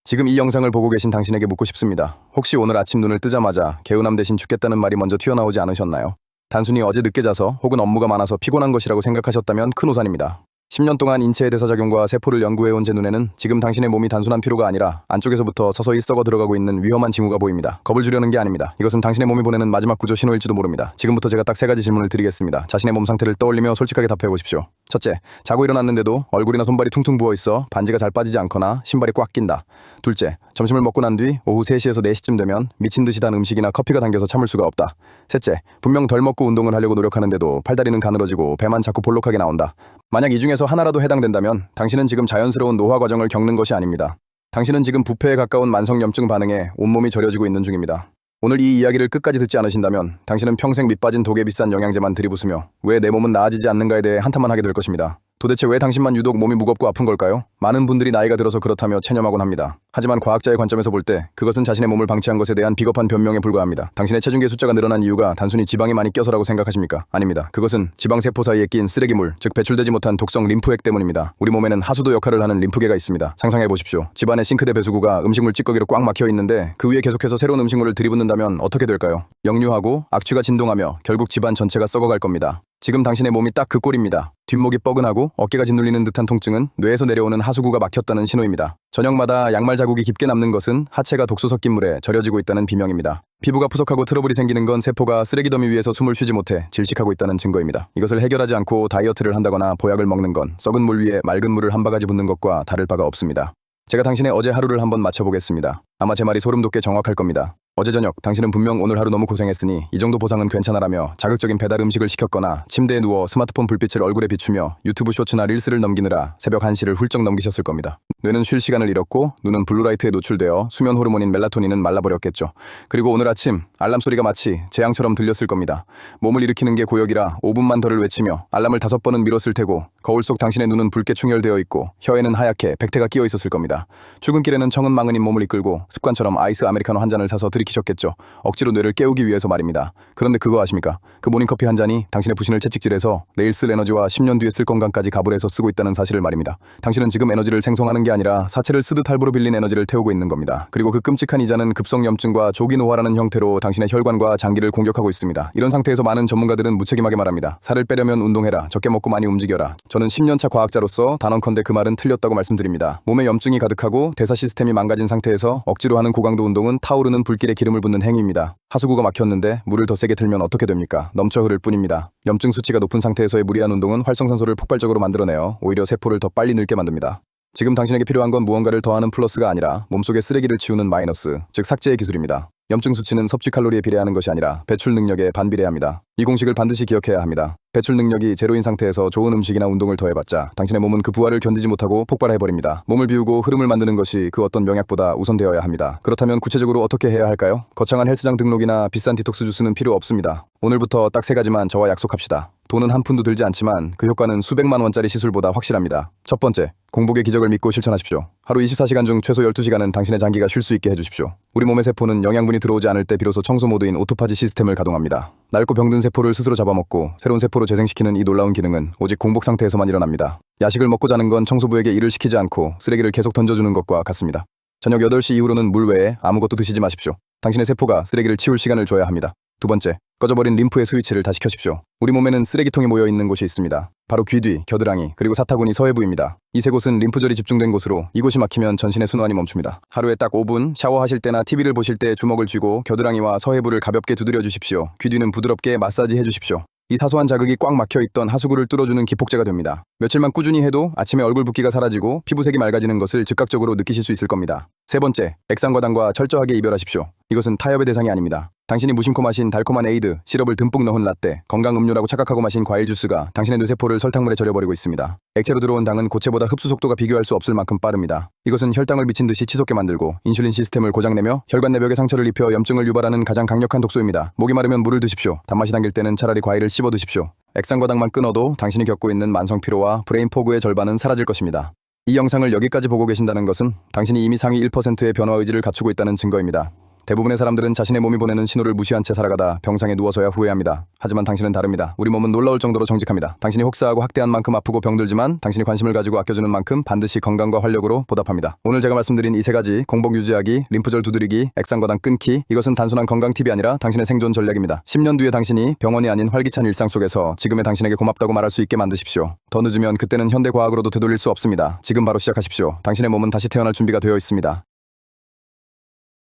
지금 이 영상을 보고 계신 당신에게 묻고 싶습니다. 혹시 오늘 아침 눈을 뜨자마자 개운함 대신 죽겠다는 말이 먼저 튀어나오지 않으셨나요? 단순히 어제 늦게 자서 혹은 업무가 많아서 피곤한 것이라고 생각하셨다면 큰 오산입니다. 10년 동안 인체의 대사작용과 세포를 연구해온 제 눈에는 지금 당신의 몸이 단순한 피로가 아니라 안쪽에서부터 서서히 썩어 들어가고 있는 위험한 징후가 보입니다. 겁을 주려는 게 아닙니다. 이것은 당신의 몸이 보내는 마지막 구조 신호일지도 모릅니다. 지금부터 제가 딱 3가지 질문을 드리겠습니다. 자신의 몸 상태를 떠올리며 솔직하게 답해보십시오. 첫째, 자고 일어났는데도 얼굴이나 손발이 퉁퉁 부어있어 반지가 잘 빠지지 않거나 신발이 꽉 낀다. 둘째, 점심을 먹고 난 뒤 오후 3시에서 4시쯤 되면 미친 듯이 단 음식이나 커피가 당겨서 참을 수가 없다. 셋째, 분명 덜 먹고 운동을 하려고 노력하는데도 팔다리는 가늘어지고 배만 자꾸 볼록하게 나온다. 만약 이 중에서 하나라도 해당된다면 당신은 지금 자연스러운 노화 과정을 겪는 것이 아닙니다. 당신은 지금 부패에 가까운 만성염증 반응에 온몸이 저려지고 있는 중입니다. 오늘 이 이야기를 끝까지 듣지 않으신다면 당신은 평생 밑빠진 독에 비싼 영양제만 들이부으며 왜 내 몸은 나아지지 않는가에 대해 한탄만 하게 될 것입니다. 도대체 왜 당신만 유독 몸이 무겁고 아픈 걸까요? 많은 분들이 나이가 들어서 그렇다며 체념하곤 합니다. 하지만 과학자의 관점에서 볼 때 그것은 자신의 몸을 방치한 것에 대한 비겁한 변명에 불과합니다. 당신의 체중계 숫자가 늘어난 이유가 단순히 지방이 많이 껴서라고 생각하십니까? 아닙니다. 그것은 지방세포 사이에 낀 쓰레기물, 즉 배출되지 못한 독성 림프액 때문입니다. 우리 몸에는 하수도 역할을 하는 림프계가 있습니다. 상상해보십시오. 집안의 싱크대 배수구가 음식물 찌꺼기로 꽉 막혀 있는데 그 위에 계속해서 새로운 음식물을 들이붓는다면 어떻게 될까요? 역류하고 악취가 진동하며 결국 집안 전체가 썩어갈 겁니다. 지금 당신의 몸이 딱 그 꼴입니다. 뒷목이 뻐근하고 어깨가 짓눌리는 듯한 통증은 뇌에서 내려오는 하수구가 막혔다는 신호입니다. 저녁마다 양말 자국이 깊게 남는 것은 하체가 독소 섞인 물에 절여지고 있다는 비명입니다. 피부가 푸석하고 트러블이 생기는 건 세포가 쓰레기 더미 위에서 숨을 쉬지 못해 질식하고 있다는 증거입니다. 이것을 해결하지 않고 다이어트를 한다거나 보약을 먹는 건 썩은 물 위에 맑은 물을 한 바가지 붓는 것과 다를 바가 없습니다. 제가 당신의 어제 하루를 한번 맞춰보겠습니다. 아마 제 말이 소름 돋게 정확할 겁니다. 어제 저녁 당신은 분명 오늘 하루 너무 고생했으니 이 정도 보상은 괜찮아라며 자극적인 배달 음식을 시켰거나 침대에 누워 스마트폰 불빛을 얼굴에 비추며 유튜브 쇼츠나 릴스를 넘기느라 새벽 1시를 훌쩍 넘기셨을 겁니다. 뇌는 쉴 시간을 잃었고 눈은 블루라이트에 노출되어 수면 호르몬인 멜라토닌은 말라버렸겠죠. 그리고 오늘 아침 알람 소리가 마치 재앙처럼 들렸을 겁니다. 몸을 일으키는 게 고역이라 5분만 더를 외치며 알람을 5번은 밀었을 테고 거울 속 당신의 눈은 붉게 충혈되어 있고 혀에는 하얗게 백태가 끼어 있었을 겁니다. 출근길에는 청은망은인 몸을 이끌고 습관처럼 아이스 아메리카노 한 잔을 사서 들이키셨겠죠. 억지로 뇌를 깨우기 위해서 말입니다. 그런데 그거 아십니까? 그 모닝커피 한 잔이 당신의 부신을 채찍질해서 내일 쓸 에너지와 10년 뒤에 쓸 건강까지 가불해서 쓰고 있다는 사실을 말입니다. 당신은 지금 에너지를 생성하는 게 아니라 사체를 쓰듯 할부로 빌린 에너지를 태우고 있는 겁니다. 그리고 그 끔찍한 이자는 급성염증과 조기 노화라는 형태로 당신의 혈관과 장기를 공격하고 있습니다. 이런 상태에서 많은 전문가들은 무책임하게 말합니다. 살을 빼려면 운동해라. 적게 먹고 많이 움직여라. 저는 10년차 과학자로서 단언컨대 그 말은 틀렸다고 말씀드립니다. 몸에 염증이 가득하고 대사 시스템이 망가진 상태에서 억지로 하는 고강도 운동은 타오르는 불길에 기름을 붓는 행위입니다. 하수구가 막혔는데 물을 더 세게 틀면 어떻게 됩니까? 넘쳐 흐를 뿐입니다. 염증 수치가 높은 상태에서의 무리한 운동은 활성산소를 폭발적으로 만들어내어 오히려 세포를 더 빨리 늙게 만듭니다. 지금 당신에게 필요한 건 무언가를 더하는 플러스가 아니라 몸속의 쓰레기를 치우는 마이너스, 즉 삭제의 기술입니다. 염증 수치는 섭취 칼로리에 비례하는 것이 아니라 배출 능력에 반비례합니다. 이 공식을 반드시 기억해야 합니다. 배출 능력이 제로인 상태에서 좋은 음식이나 운동을 더해봤자 당신의 몸은 그 부하를 견디지 못하고 폭발해버립니다. 몸을 비우고 흐름을 만드는 것이 그 어떤 명약보다 우선되어야 합니다. 그렇다면 구체적으로 어떻게 해야 할까요? 거창한 헬스장 등록이나 비싼 디톡스 주스는 필요 없습니다. 오늘부터 딱 3가지만 저와 약속합시다. 돈은 한 푼도 들지 않지만 그 효과는 수백만 원짜리 시술보다 확실합니다. 첫 번째, 공복의 기적을 믿고 실천하십시오. 하루 24시간 중 최소 12시간은 당신의 장기가 쉴 수 있게 해주십시오. 우리 몸의 세포는 영양분이 들어오지 않을 때 비로소 청소 모드인 오토파지 시스템을 가동합니다. 낡고 병든 세포를 스스로 잡아먹고 새로운 세포로 재생시키는 이 놀라운 기능은 오직 공복 상태에서만 일어납니다. 야식을 먹고 자는 건 청소부에게 일을 시키지 않고 쓰레기를 계속 던져주는 것과 같습니다. 저녁 8시 이후로는 물 외에 아무것도 드시지 마십시오. 당신의 세포가 쓰레기를 치울 시간을 줘야 합니다. 두 번째, 꺼져버린 림프의 스위치를 다시 켜십시오. 우리 몸에는 쓰레기통이 모여있는 곳이 있습니다. 바로 귀 뒤, 겨드랑이, 그리고 사타구니 서해부입니다. 이 세 곳은 림프절이 집중된 곳으로 이곳이 막히면 전신의 순환이 멈춥니다. 하루에 딱 5분 샤워하실 때나 TV를 보실 때 주먹을 쥐고 겨드랑이와 서해부를 가볍게 두드려 주십시오. 귀 뒤는 부드럽게 마사지 해주십시오. 이 사소한 자극이 꽉 막혀있던 하수구를 뚫어주는 기폭제가 됩니다. 며칠만 꾸준히 해도 아침에 얼굴 붓기가 사라지고 피부색이 맑아지는 것을 즉각적으로 느끼실 수 있을 겁니다. 세 번째, 액상과당과 철저하게 이별하십시오. 이것은 타협의 대상이 아닙니다. 당신이 무심코 마신 달콤한 에이드, 시럽을 듬뿍 넣은 라떼, 건강 음료라고 착각하고 마신 과일 주스가 당신의 뇌세포를 설탕물에 절여버리고 있습니다. 액체로 들어온 당은 고체보다 흡수 속도가 비교할 수 없을 만큼 빠릅니다. 이것은 혈당을 미친 듯이 치솟게 만들고 인슐린 시스템을 고장내며 혈관 내벽에 상처를 입혀 염증을 유발하는 가장 강력한 독소입니다. 목이 마르면 물을 드십시오. 단맛이 당길 때는 차라리 과일을 씹어 드십시오. 액상과당만 끊어도 당신이 겪고 있는 만성 피로와 브레인 포그의 절반은 사라질 것입니다. 이 영상을 여기까지 보고 계신다는 것은 당신이 이미 상위 1%의 변화 의지를 갖추고 있다는 증거입니다. 대부분의 사람들은 자신의 몸이 보내는 신호를 무시한 채 살아가다 병상에 누워서야 후회합니다. 하지만 당신은 다릅니다. 우리 몸은 놀라울 정도로 정직합니다. 당신이 혹사하고 학대한 만큼 아프고 병들지만 당신이 관심을 가지고 아껴주는 만큼 반드시 건강과 활력으로 보답합니다. 오늘 제가 말씀드린 이 세 가지, 공복 유지하기, 림프절 두드리기, 액상과당 끊기, 이것은 단순한 건강 팁이 아니라 당신의 생존 전략입니다. 10년 뒤에 당신이 병원이 아닌 활기찬 일상 속에서 지금의 당신에게 고맙다고 말할 수 있게 만드십시오. 더 늦으면 그때는 현대 과학으로도 되돌릴 수 없습니다. 지금 바로 시작하십시오. 당신의 몸은 다시 태어날 준비가 되어 있습니다.